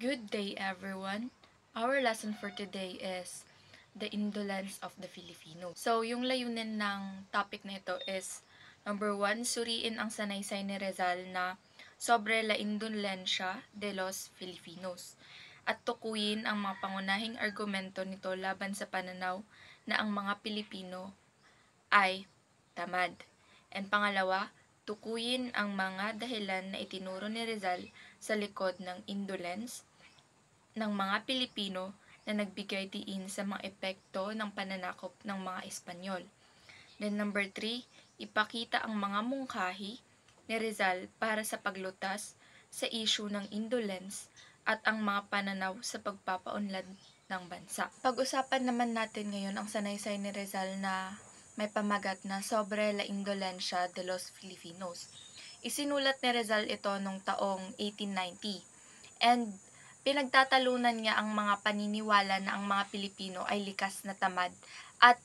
Good day, everyone. Our lesson for today is the indolence of the Filipino. So, yung layunin ng topic na ito is, number 1, suriin ang sanaysay ni Rizal na sobre la indolensya de los Filipinos at tukuyin ang mga pangunahing argumento nito laban sa pananaw na ang mga Pilipino ay tamad. And pangalawa, tukuyin ang mga dahilan na itinuro ni Rizal sa likod ng indolence ng mga Pilipino na nagbigay diin sa mga epekto ng pananakop ng mga Espanyol. Then number 3, ipakita ang mga mungkahi ni Rizal para sa paglutas sa issue ng indolence at ang mga pananaw sa pagpapaunlad ng bansa. Pag-usapan naman natin ngayon ang sanaysay ni Rizal na may pamagat na Sobre la Indolensya de los Filipinos. Isinulat ni Rizal ito noong taong 1890 and pinagtatalunan niya ang mga paniniwala na ang mga Pilipino ay likas na tamad at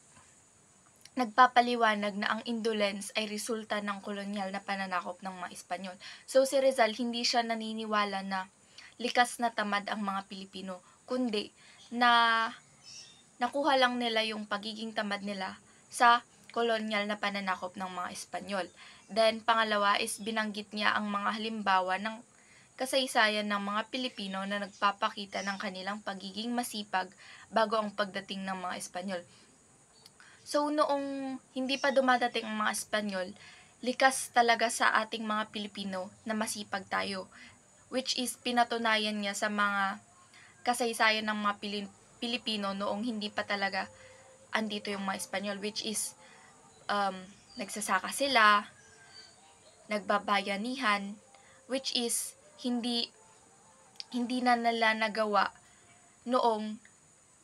nagpapaliwanag na ang indolence ay resulta ng kolonyal na pananakop ng mga Espanyol. So si Rizal hindi siya naniniwala na likas na tamad ang mga Pilipino, kundi na nakuha lang nila yung pagiging tamad nila sa kolonyal na pananakop ng mga Espanyol. Then pangalawa is binanggit niya ang mga halimbawa ng kasaysayan ng mga Pilipino na nagpapakita ng kanilang pagiging masipag bago ang pagdating ng mga Espanyol. So, noong hindi pa dumadating ang mga Espanyol, likas talaga sa ating mga Pilipino na masipag tayo, which is pinatunayan niya sa mga kasaysayan ng mga Pilipino noong hindi pa talaga andito yung mga Espanyol, which is nagsasaka sila, nagbabayanihan, which is hindi na nila nagawa noong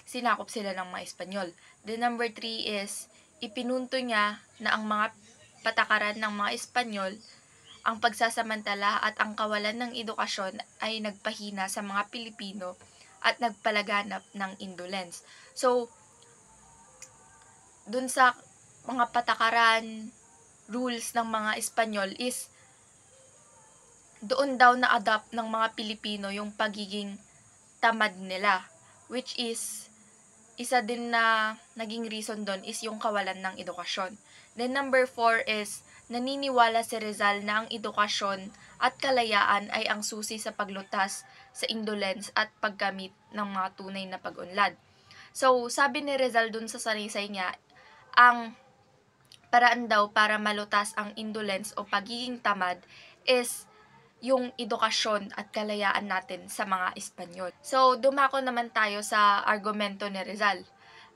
sinakop sila ng mga Espanyol. The number 3 is, ipinunto niya na ang mga patakaran ng mga Espanyol, ang pagsasamantala at ang kawalan ng edukasyon ay nagpahina sa mga Pilipino at nagpalaganap ng indolence. So, dun sa mga patakaran, rules ng mga Espanyol is doon daw na-adapt ng mga Pilipino yung pagiging tamad nila, which is isa din na naging reason doon is yung kawalan ng edukasyon. Then number 4 is naniniwala si Rizal na ang edukasyon at kalayaan ay ang susi sa paglutas sa indolence at paggamit ng mga tunay na pag-unlad. So, sabi ni Rizal dun sa sanaysay niya, ang paraan daw para malutas ang indolence o pagiging tamad is yung edukasyon at kalayaan natin sa mga Espanyol. So, dumako naman tayo sa argumento ni Rizal.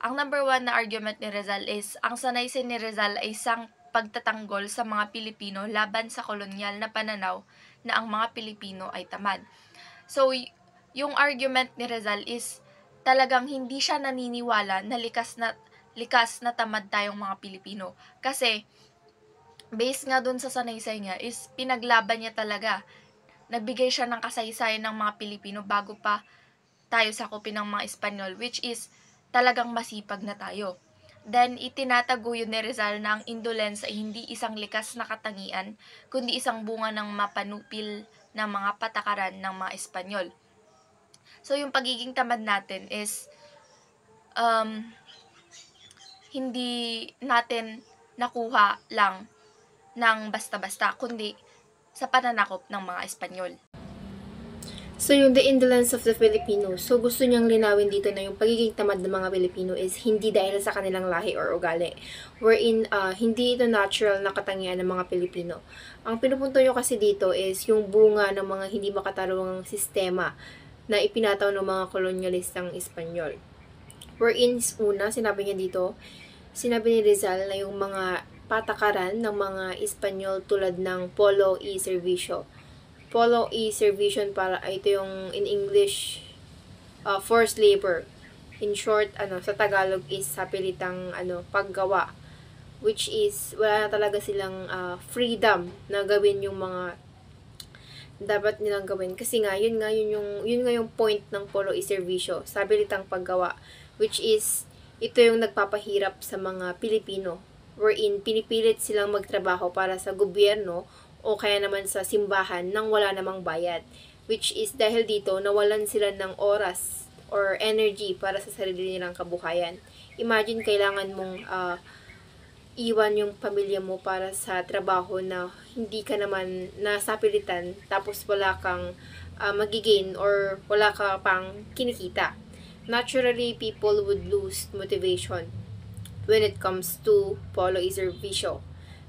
Ang number 1 na argument ni Rizal is, ang sanaysay ni Rizal ay isang pagtatanggol sa mga Pilipino laban sa kolonyal na pananaw na ang mga Pilipino ay tamad. So, yung argument ni Rizal is talagang hindi siya naniniwala na likas na tamad tayong mga Pilipino. Kasi, based nga dun sa sanaysay niya is pinaglaban niya talaga. Nagbigay siya ng kasaysayan ng mga Pilipino bago pa tayo sakupin ng mga Espanyol, which is talagang masipag na tayo. Then, itinataguyod ni Rizal na ang indolence ay hindi isang likas na katangian, kundi isang bunga ng mapanupil ng mga patakaran ng mga Espanyol. So, yung pagiging tamad natin is hindi natin nakuha lang ng basta-basta, kundi sa pananakop ng mga Espanyol. So, yung the indolence of the Filipinos. So, gusto niyang linawin dito na yung pagiging tamad ng mga Pilipino is hindi dahil sa kanilang lahi or ugali. Wherein, hindi ito natural na katangian ng mga Pilipino. Ang pinupunto nyo kasi dito is yung bunga ng mga hindi makatarungang sistema na ipinataw ng mga kolonyalistang Espanyol. Wherein, una, sinabi niya dito, sinabi ni Rizal na yung mga patakaran ng mga Espanyol tulad ng Polo y Servicio. Polo y Servicio para ito yung in English forced labor. In short, sa Tagalog is sapilitang paggawa, which is wala na talaga silang freedom na gawin yung mga dapat nilang gawin kasi nga yun yung point ng Polo y Servicio, sapilitang paggawa, which is ito yung nagpapahirap sa mga Pilipino, wherein pinipilit silang magtrabaho para sa gobyerno o kaya naman sa simbahan nang wala namang bayad. which is dahil dito nawalan sila ng oras or energy para sa sarili nilang kabuhayan. Imagine kailangan mong iwan yung pamilya mo para sa trabaho na hindi ka naman nasapilitan, tapos wala kang magigain or wala ka pang kinikita. Naturally, people would lose motivation when it comes to follow is or visyo.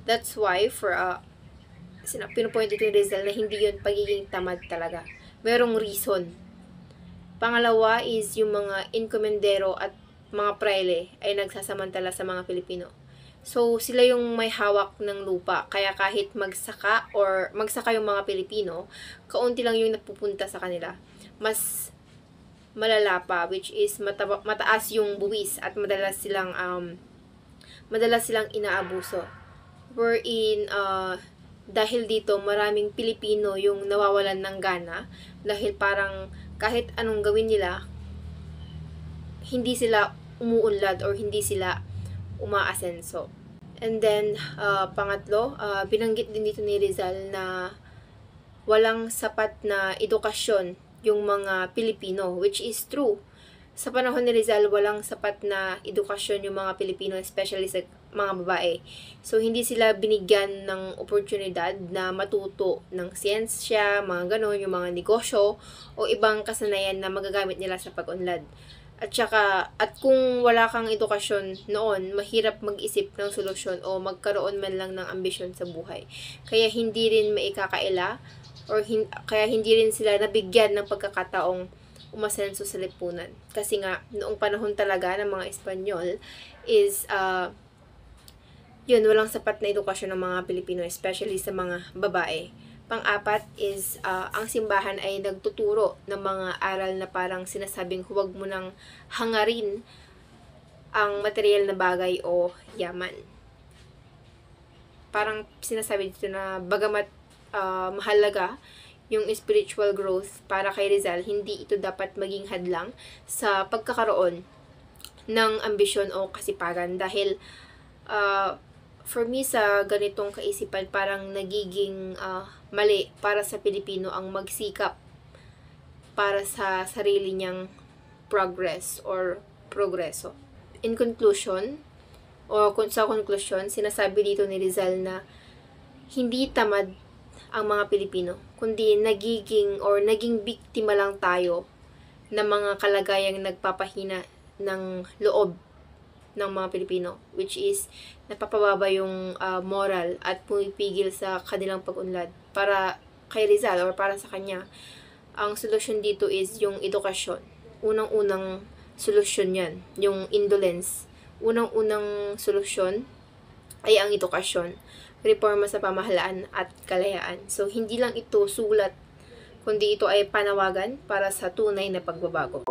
That's why pinupoint ito ni Rizal na hindi yun pagiging tamad talaga. Merong reason. Pangalawa is yung mga inkomendero at mga praile ay nagsasamantala sa mga Pilipino. So, sila yung may hawak ng lupa. Kaya kahit magsaka yung mga Pilipino, kaunti lang yung napupunta sa kanila. Mas malala pa, which is mataas yung buwis at madalas silang inaabuso. Wherein, dahil dito, maraming Pilipino yung nawawalan ng gana dahil parang kahit anong gawin nila, hindi sila umuunlad or hindi sila umaasenso. And then, pangatlo, binanggit din dito ni Rizal na walang sapat na edukasyon yung mga Pilipino, which is true. Sa panahon ni Rizal, walang sapat na edukasyon yung mga Pilipino, especially sa mga babae. So, hindi sila binigyan ng oportunidad na matuto ng siyensya, mga ganon, yung mga negosyo, o ibang kasanayan na magagamit nila sa pag-unlad. At kung wala kang edukasyon noon, mahirap mag-isip ng solusyon o magkaroon man lang ng ambisyon sa buhay. Kaya hindi rin maikakaila kaya hindi rin sila nabigyan ng pagkakataong umasenso sa lipunan. Kasi nga, noong panahon talaga ng mga Espanyol is, walang sapat na edukasyon ng mga Pilipino, especially sa mga babae. Pang-apat is, ang simbahan ay nagtuturo ng mga aral na parang sinasabing huwag mo nang hangarin ang material na bagay o yaman. Parang sinasabi dito na bagamat mahalaga yung spiritual growth para kay Rizal, hindi ito dapat maging hadlang sa pagkakaroon ng ambisyon o kasipagan. Dahil, for me, sa ganitong kaisipan, parang nagiging mali para sa Pilipino ang magsikap para sa sarili niyang progress or progreso. In conclusion, sa konklusyon, sinasabi dito ni Rizal na hindi tamad ang mga Pilipino, kundi naging biktima lang tayo ng mga kalagayang nagpapahina ng loob ng mga Pilipino, which is napapababa yung moral at pumipigil sa kanilang pag-unlad. Para kay Rizal or para sa kanya, ang solusyon dito is yung edukasyon. Unang-unang solusyon yan, yung indolence. Unang-unang solusyon ay ang edukasyon, reforma sa pamahalaan at kalayaan. So, hindi lang ito sulat, kundi ito ay panawagan para sa tunay na pagbabago.